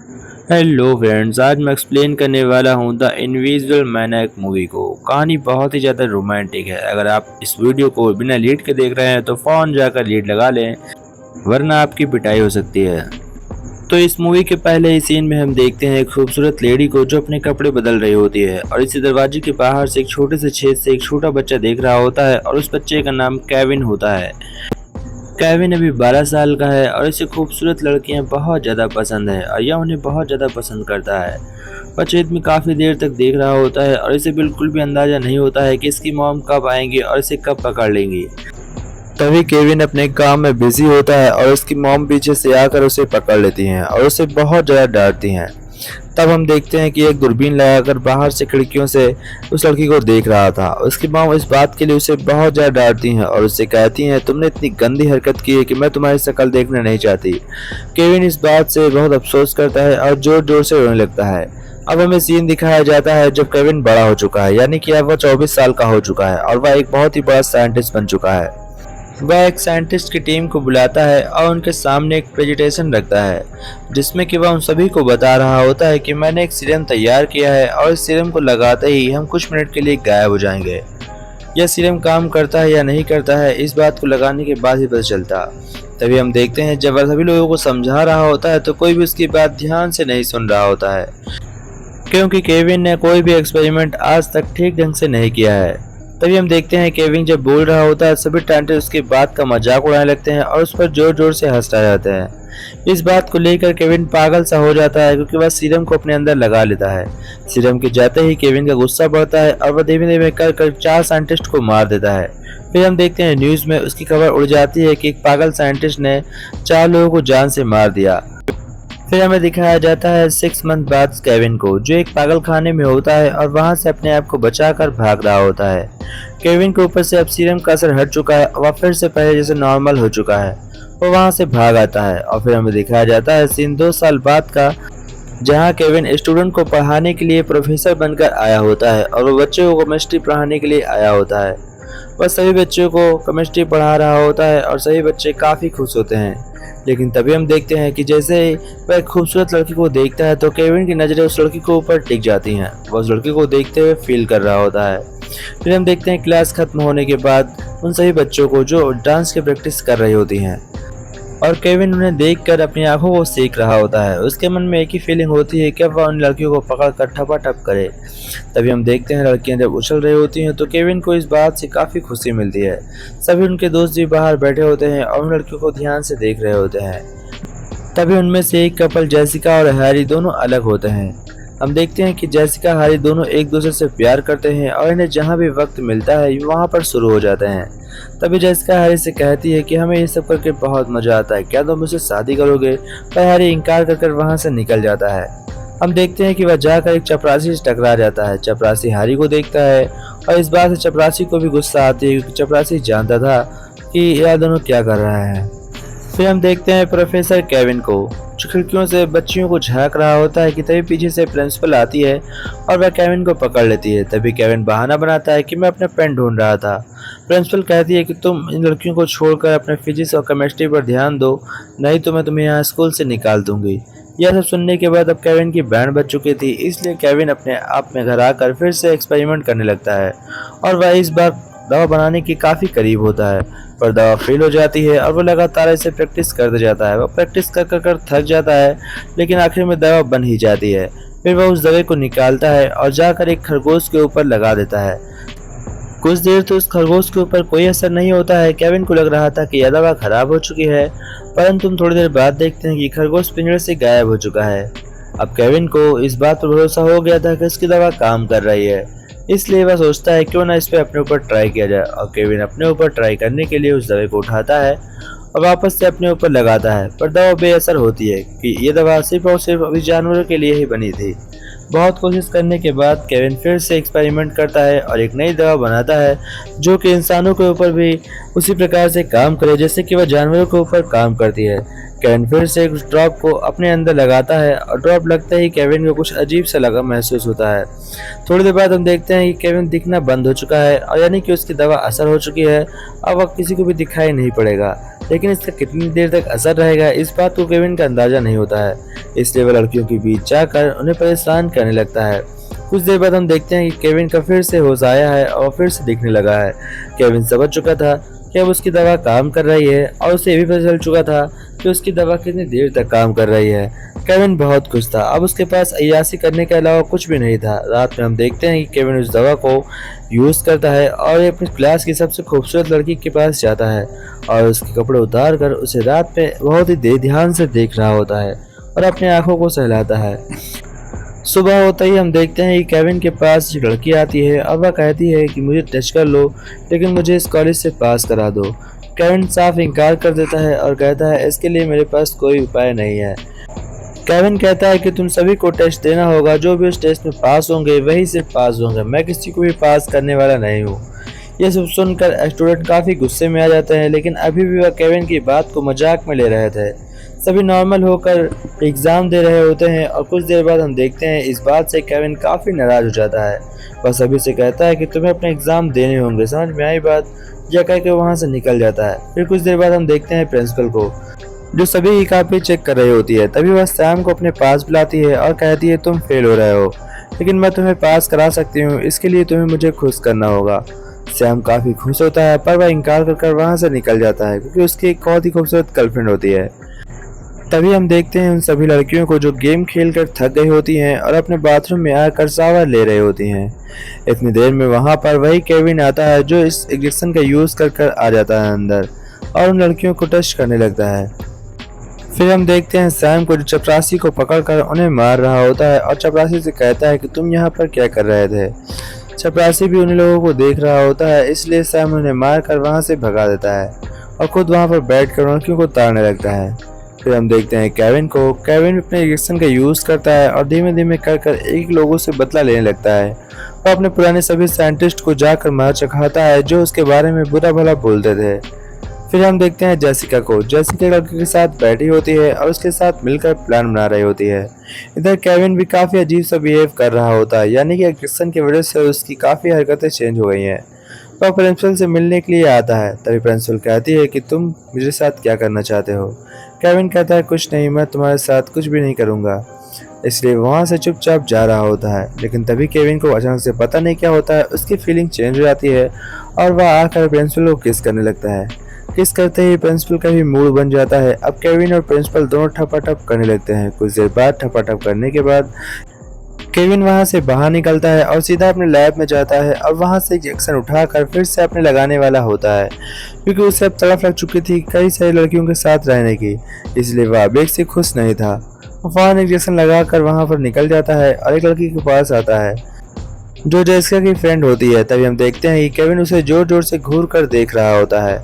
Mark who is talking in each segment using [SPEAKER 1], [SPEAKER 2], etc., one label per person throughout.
[SPEAKER 1] Hello friends, आज मैं explain करने वाला हूँ द इनविजिबल मैनिएक मूवी को। कहानी बहुत ही ज़्यादा रोमांटिक है। अगर आप इस वीडियो को बिना लीड के देख रहे हैं तो फ़ौरन जाकर लीड लगा लें, वरना आपकी पिटाई हो सकती है। तो इस मूवी के पहले ही सीन में हम देखते हैं एक खूबसूरत लेडी को जो अपने कपड़े बदल रही होती है और इसी दरवाजे के बाहर से एक छोटे से छेद से एक छोटा बच्चा देख रहा होता है और उस बच्चे का नाम केविन होता है। केविन अभी 12 साल का है और इसे खूबसूरत लड़कियां बहुत ज़्यादा पसंद है और यह उन्हें बहुत ज़्यादा पसंद करता है। वह छेद में काफ़ी देर तक देख रहा होता है और इसे बिल्कुल भी अंदाज़ा नहीं होता है कि इसकी मॉम कब आएंगी और इसे कब पकड़ लेंगी। तभी केविन अपने काम में बिजी होता है और उसकी मॉम पीछे से आकर उसे पकड़ लेती हैं और उसे बहुत ज़्यादा डांटती हैं। तब हम देखते हैं कि एक दूरबीन लगाकर बाहर से खिड़कियों से उस लड़की को देख रहा था। उसकी माँ इस बात के लिए उसे बहुत ज़्यादा डांटती हैं और उससे कहती हैं, तुमने इतनी गंदी हरकत की है कि मैं तुम्हारी शक्ल देखना नहीं चाहती। केविन इस बात से बहुत अफसोस करता है और जोर जोर से रोने लगता है। अब हमें सीन दिखाया जाता है जब केविन बड़ा हो चुका है, यानी कि अब वह 24 साल का हो चुका है और वह एक बहुत ही बड़ा साइंटिस्ट बन चुका है। वह एक साइंटिस्ट की टीम को बुलाता है और उनके सामने एक प्रेजेंटेशन रखता है, जिसमें कि वह उन सभी को बता रहा होता है कि मैंने एक सीरम तैयार किया है और इस सीरम को लगाते ही हम कुछ मिनट के लिए गायब हो जाएंगे। यह सीरम काम करता है या नहीं करता है, इस बात को लगाने के बाद ही पता चलता। तभी हम देखते हैं जब वह सभी लोगों को समझा रहा होता है तो कोई भी उसकी बात ध्यान से नहीं सुन रहा होता है, क्योंकि केविन ने कोई भी एक्सपेरिमेंट आज तक ठीक ढंग से नहीं किया है। तभी हम देखते हैं केविन जब बोल रहा होता है सभी टांटे उसकी बात का मजाक उड़ाने लगते हैं और उस पर जोर जोर से हंस रहे जाते हैं। इस बात को लेकर केविन पागल सा हो जाता है, क्योंकि वह सीरम को अपने अंदर लगा लेता है। सीरम के जाते ही केविन का गुस्सा बढ़ता है और वह धीमे धीमे कर कर 4 साइंटिस्ट को मार देता है। फिर हम देखते हैं न्यूज में उसकी खबर उड़ जाती है कि एक पागल साइंटिस्ट ने 4 लोगों को जान से मार दिया। फिर हमें दिखाया जाता है 6 मंथ बाद केविन को, जो एक पागल खाने में होता है और वहां से अपने आप को बचाकर भाग रहा होता है। केविन के ऊपर से अब सीरम का असर हट चुका है, वह फिर से पहले जैसे नॉर्मल हो चुका है। वो वहां से भाग आता है और फिर हमें दिखाया जाता है सीन 2 साल बाद का, जहां केविन स्टूडेंट को पढ़ाने के लिए प्रोफेसर बनकर आया होता है और वो बच्चों को केमिस्ट्री पढ़ाने के लिए आया होता है। वह सभी बच्चों को केमिस्ट्री पढ़ा रहा होता है और सभी बच्चे काफ़ी खुश होते हैं। लेकिन तभी हम देखते हैं कि जैसे ही वह एक खूबसूरत लड़की को देखता है तो केविन की नज़रें उस लड़की के ऊपर टिक जाती हैं। वह उस लड़की को देखते हुए फील कर रहा होता है। फिर हम देखते हैं क्लास खत्म होने के बाद उन सभी बच्चों को जो डांस की प्रैक्टिस कर रही होती हैं और केविन उन्हें देखकर अपनी आंखों को सेक रहा होता है। उसके मन में एक ही फीलिंग होती है कि वह उन लड़कियों को पकड़कर ठपाठप करे। तभी हम देखते हैं लड़कियां जब उछल रही होती हैं तो केविन को इस बात से काफ़ी खुशी मिलती है। सभी उनके दोस्त भी बाहर बैठे होते हैं और उन लड़कियों को ध्यान से देख रहे होते हैं। तभी उनमें से एक कपल जेसिका और हैरी दोनों अलग होते हैं। हम देखते हैं कि जेसिका हैरी दोनों एक दूसरे से प्यार करते हैं और इन्हें जहाँ भी वक्त मिलता है वहाँ पर शुरू हो जाते हैं। तभी जेसिका हैरी से कहती है कि हमें ये सब करके बहुत मजा आता है, क्या तुम मुझसे शादी करोगे? पर हैरी इनकार कर वहाँ से निकल जाता है। हम देखते हैं कि वह जाकर एक चपरासी से टकरा जाता है। चपरासी हैरी को देखता है और इस बात से चपरासी को भी गुस्सा आती है, क्योंकि चपरासी जानता था कि यह दोनों क्या कर रहे हैं। फिर हम देखते हैं प्रोफेसर केविन को, जो खिड़कियों से बच्चियों को झांक रहा होता है कि तभी पीछे से प्रिंसिपल आती है और वह केविन को पकड़ लेती है। तभी केविन बहाना बनाता है कि मैं अपना पेन ढूंढ रहा था। प्रिंसिपल कहती है कि तुम इन लड़कियों को छोड़कर अपने फिजिक्स और केमिस्ट्री पर ध्यान दो, नहीं तो मैं तुम्हें यहाँ स्कूल से निकाल दूंगी। यह सब सुनने के बाद अब केविन की बैंड बज चुकी थी, इसलिए केविन अपने आप में घर आकर फिर से एक्सपेरिमेंट करने लगता है और वह इस बार दवा बनाने के काफ़ी करीब होता है, पर दवा फेल हो जाती है और वो लगातार इसे प्रैक्टिस करते जाता है। वह प्रैक्टिस कर थक जाता है, लेकिन आखिर में दवा बन ही जाती है। फिर वह उस दवा को निकालता है और जाकर एक खरगोश के ऊपर लगा देता है। कुछ देर तो उस खरगोश के ऊपर कोई असर नहीं होता है। केविन को लग रहा था कि यह दवा खराब हो चुकी है, परंतु हम थोड़ी देर बाद देखते हैं कि खरगोश पिंजरे से गायब हो चुका है। अब केविन को इस बात पर भरोसा हो गया था कि उसकी दवा काम कर रही है, इसलिए वह सोचता है क्यों ना इस पर अपने ऊपर ट्राई किया जाए। और केविन अपने ऊपर ट्राई करने के लिए उस दवा को उठाता है और वापस से अपने ऊपर लगाता है, पर दवा बेअसर होती है कि ये दवा सिर्फ और सिर्फ अभी जानवरों के लिए ही बनी थी। बहुत कोशिश करने के बाद केविन फिर से एक्सपेरिमेंट करता है और एक नई दवा बनाता है जो कि इंसानों के ऊपर भी उसी प्रकार से काम करे जैसे कि वह जानवरों के ऊपर काम करती है। केविन फिर से उस ड्रॉप को अपने अंदर लगाता है और ड्रॉप लगते ही केविन को कुछ अजीब सा लगा महसूस होता है। थोड़ी देर बाद हम देखते हैं कि केविन दिखना बंद हो चुका है और यानी कि उसकी दवा असर हो चुकी है। अब वह किसी को भी दिखाई नहीं पड़ेगा, लेकिन इसका कितनी देर तक असर रहेगा इस बात को केविन का अंदाजा नहीं होता है। इसलिए वह लड़कियों के बीच जाकर उन्हें परेशान करने लगता है। कुछ देर बाद हम देखते हैं कि केविन का फिर से होश आया है और फिर से दिखने लगा है। केविन समझ चुका था कि अब उसकी दवा काम कर रही है और उसे ये भी पता चल चुका था कि उसकी दवा कितनी देर तक काम कर रही है। केविन बहुत खुश था, अब उसके पास अय्याशी करने के अलावा कुछ भी नहीं था। रात में हम देखते हैं कि केविन उस दवा को यूज़ करता है और ये अपनी क्लास की सबसे खूबसूरत लड़की के पास जाता है और उसके कपड़े उतार कर उसे रात में बहुत ही ध्यान से देख रहा होता है और अपनी आंखों को सहलाता है। सुबह होते ही हम देखते हैं कि केविन के पास एक लड़की आती है और वह कहती है कि मुझे टच कर लो, लेकिन मुझे इस कॉलेज से पास करा दो। केविन साफ इनकार कर देता है और कहता है इसके लिए मेरे पास कोई उपाय नहीं है। केविन कहता है कि तुम सभी को टेस्ट देना होगा, जो भी उस टेस्ट में पास होंगे वही सिर्फ पास होंगे, मैं किसी को भी पास करने वाला नहीं हूँ। यह सब सुनकर स्टूडेंट काफ़ी गुस्से में आ जाते हैं, लेकिन अभी भी वह केविन की बात को मजाक में ले रहे थे। सभी नॉर्मल होकर एग्ज़ाम दे रहे होते हैं और कुछ देर बाद हम देखते हैं इस बात से केविन काफ़ी नाराज़ हो जाता है। वह सभी से कहता है कि तुम्हें अपने एग्ज़ाम देने होंगे, समझ में आई बात, यह कह के वहाँ से निकल जाता है। फिर कुछ देर बाद हम देखते हैं प्रिंसिपल को, जो सभी की कॉपी चेक कर रही होती है। तभी वह सैम को अपने पास बुलाती है और कहती है तुम फेल हो रहे हो, लेकिन मैं तुम्हें पास करा सकती हूँ, इसके लिए तुम्हें मुझे खुश करना होगा। सैम काफ़ी खुश होता है, पर वह इनकार कर वहाँ से निकल जाता है क्योंकि उसकी एक बहुत ही खूबसूरत गर्लफ्रेंड होती है। तभी हम देखते हैं उन सभी लड़कियों को जो गेम खेलकर थक गई होती हैं और अपने बाथरूम में आकर शावर ले रही होती हैं। इतनी देर में वहाँ पर वही केविन आता है जो इस इंजेक्शन का यूज़ कर आ जाता है अंदर और उन लड़कियों को टच करने लगता है। फिर हम देखते हैं सैम को, जो चपरासी को पकड़कर उन्हें मार रहा होता है और चपरासी से कहता है कि तुम यहाँ पर क्या कर रहे थे। चपरासी भी उन लोगों को देख रहा होता है, इसलिए सैम उन्हें मार कर वहाँ से भगा देता है और खुद वहाँ पर बैठ कर लड़कियों को ताड़ने लगता है। फिर हम देखते हैं केविन को, केविन अपने इंजेक्शन का यूज़ करता है और धीमे धीमे कर एक लोगों से बदला लेने लगता है। वो अपने पुराने सभी साइंटिस्ट को जाकर मार चखाता है जो उसके बारे में बुरा भला बोलते थे। फिर हम देखते हैं जेसिका को, जेसिका लड़के के साथ बैठी होती है और उसके साथ मिलकर प्लान बना रही होती है। इधर केविन भी काफ़ी अजीब सा बिहेव कर रहा होता है, यानी कि इंजेक्शन की वजह से उसकी काफ़ी हरकतें चेंज हो गई हैं। वह प्रिंसिपल से मिलने के लिए आता है। तभी प्रिंसिपल कहती है कि तुम मेरे साथ क्या करना चाहते हो। केविन कहता है कुछ नहीं, मैं तुम्हारे साथ कुछ भी नहीं करूँगा, इसलिए वहाँ से चुपचाप जा रहा होता है। लेकिन तभी केविन को अचानक से पता नहीं क्या होता है, उसकी फीलिंग चेंज हो जाती है और वह आकर प्रिंसिपल को किस करने लगता है। किस करते ही प्रिंसिपल का भी मूड बन जाता है। अब केविन और प्रिंसिपल दोनों ठपाठप करने लगते हैं। कुछ देर बाद ठपाठप करने के बाद केविन वहां से बाहर निकलता है और सीधा अपने लैब में जाता है और वहां से इंजेक्शन उठाकर फिर से अपने लगाने वाला होता है, क्योंकि उसे अब तड़प लग चुकी थी कई सारी लड़कियों के साथ रहने की, इसलिए वह बेग से खुश नहीं था। वो फौरन इंजेक्शन लगाकर वहां पर निकल जाता है और एक लड़की के पास आता है जो जेसिका की फ्रेंड होती है। तभी हम देखते हैं कि केविन उसे जोर जोर से घूर कर देख रहा होता है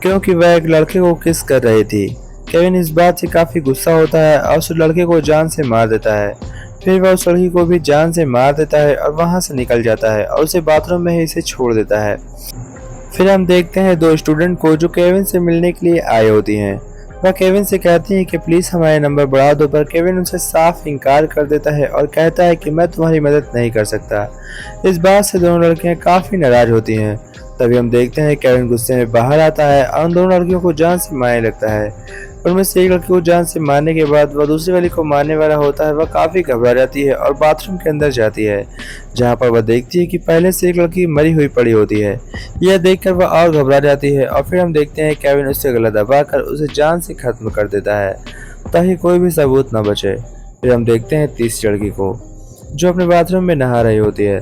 [SPEAKER 1] क्योंकि वह एक लड़के को किस कर रही थी। केविन इस बात से काफ़ी गुस्सा होता है और उस लड़के को जान से मार देता है। फिर वह उस लड़की को भी जान से मार देता है और वहां से निकल जाता है और उसे बाथरूम में ही इसे छोड़ देता है। फिर हम देखते हैं दो स्टूडेंट को जो केविन से मिलने के लिए आए होती हैं। वह केविन से कहती हैं कि प्लीज़ हमारे नंबर बढ़ा दो, पर केविन उनसे साफ इनकार कर देता है और कहता है कि मैं तुम्हारी मदद नहीं कर सकता। इस बात से दोनों लड़कियां काफ़ी नाराज होती हैं। तभी हम देखते हैं केविन गुस्से में बाहर आता है और उन दोनों लड़कियों को जान से मारने लगता है। उनमें से एक लड़की को जान से मारने के बाद वह दूसरी वाली को मारने वाला होता है। वह काफ़ी घबरा जाती है और बाथरूम के अंदर जाती है, जहां पर वह देखती है कि पहले से एक लड़की मरी हुई पड़ी होती है। यह देखकर वह और घबरा जाती है और फिर हम देखते हैं केविन उससे गला दबाकर उसे जान से खत्म कर देता है ताकि कोई भी सबूत न बचे। फिर हम देखते हैं तीसरी लड़की को जो अपने बाथरूम में नहा रही होती है।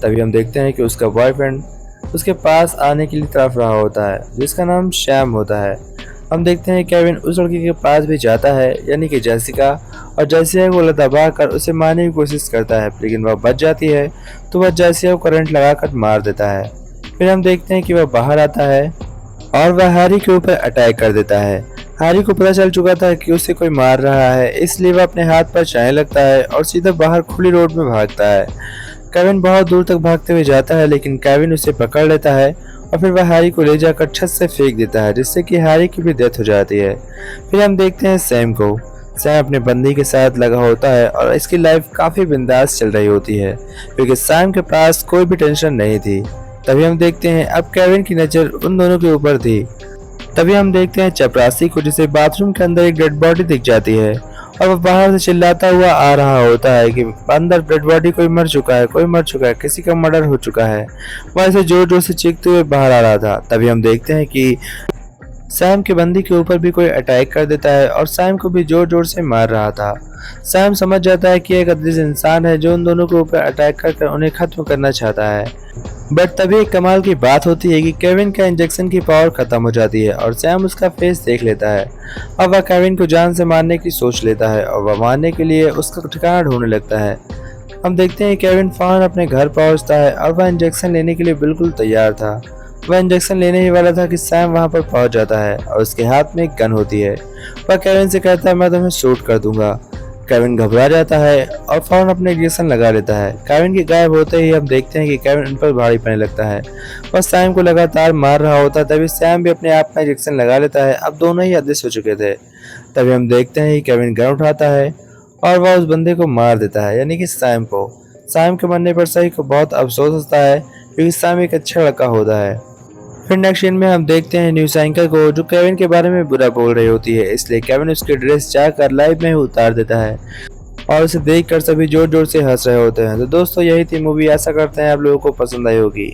[SPEAKER 1] तभी हम देखते हैं कि उसका बॉयफ्रेंड उसके पास आने के लिए तड़प रहा होता है, जिसका नाम शैम होता है। हम देखते हैं केविन उस लड़की के पास भी जाता है, यानी कि जेसिका, और जेसिका को दबा कर उसे मारने की कोशिश करता है, लेकिन वह बच जाती है तो वह जेसिका को करंट लगाकर मार देता है। फिर हम देखते हैं कि वह बाहर आता है और वह हैरी के ऊपर अटैक कर देता है। हैरी को पता चल चुका था कि उसे कोई मार रहा है, इसलिए वह अपने हाथ पर चाहने लगता है और सीधा बाहर खुली रोड में भागता है। केविन बहुत दूर तक भागते हुए जाता है, लेकिन केविन उसे पकड़ लेता है और फिर वह हैरी को ले जाकर छत से फेंक देता है, जिससे कि हैरी की भी डेथ हो जाती है। फिर हम देखते हैं सैम को। सैम अपने बंदी के साथ लगा होता है और इसकी लाइफ काफी बिंदास चल रही होती है, क्योंकि सैम के पास कोई भी टेंशन नहीं थी। तभी हम देखते हैं अब केविन की नज़र उन दोनों के ऊपर थी। तभी हम देखते हैं चपरासी को, जिसे बाथरूम के अंदर एक डेड बॉडी दिख जाती है और वह बाहर से चिल्लाता हुआ आ रहा होता है कि अंदर डेड बॉडी कोई मर चुका है, कोई मर चुका है, किसी का मर्डर हो चुका है। वह ऐसे जोर जोर से चीखते हुए बाहर आ रहा था। तभी हम देखते हैं कि सैम के बंदी के ऊपर भी कोई अटैक कर देता है और सैम को भी जोर जोर से मार रहा था। सैम समझ जाता है कि एक अजीज इंसान है जो उन दोनों के ऊपर अटैक कर उन्हें खत्म करना चाहता है। बट तभी एक कमाल की बात होती है कि केविन का इंजेक्शन की पावर खत्म हो जाती है और सैम उसका फेस देख लेता है। अब वह केविन को जान से मारने की सोच लेता है और वह मारने के लिए उसका ठिकाना ढूंढने लगता है। हम देखते हैं केविन फौरन अपने घर पहुंचता है और वह इंजेक्शन लेने के लिए बिल्कुल तैयार था। वह इंजेक्शन लेने ही वाला था कि सैम वहां पर पहुंच जाता है और उसके हाथ में एक गन होती है। वह केविन से कहता है, मैं तुम्हें शूट कर दूंगा। केविन घबरा जाता है और फौरन अपने इंजेक्शन लगा लेता है। केविन के गायब होते ही हम देखते हैं कि केविन उन पर भारी पड़ने लगता है। वह सैम को लगातार मार रहा होता है। तभी सैम भी अपने आप में इंजेक्शन लगा लेता है। अब दोनों ही अदृश्य हो चुके थे। तभी हम देखते हैं कि केविन गन उठाता है और वह उस बंदे को मार देता है, यानी कि सैम को। सैम के मरने पर सही को बहुत अफसोस होता है, क्योंकि सैम एक अच्छा लड़का होता है। फिर नेक्स्ट सीन में हम देखते हैं न्यूज़ एंकर को, जो केविन के बारे में बुरा बोल रही होती है। इसलिए केविन उसकी ड्रेस जाकर लाइव में ही उतार देता है और उसे देखकर सभी जोर जोर से हंस रहे होते हैं। तो दोस्तों, यही थी मूवी। आशा करते हैं आप लोगों को पसंद आई होगी।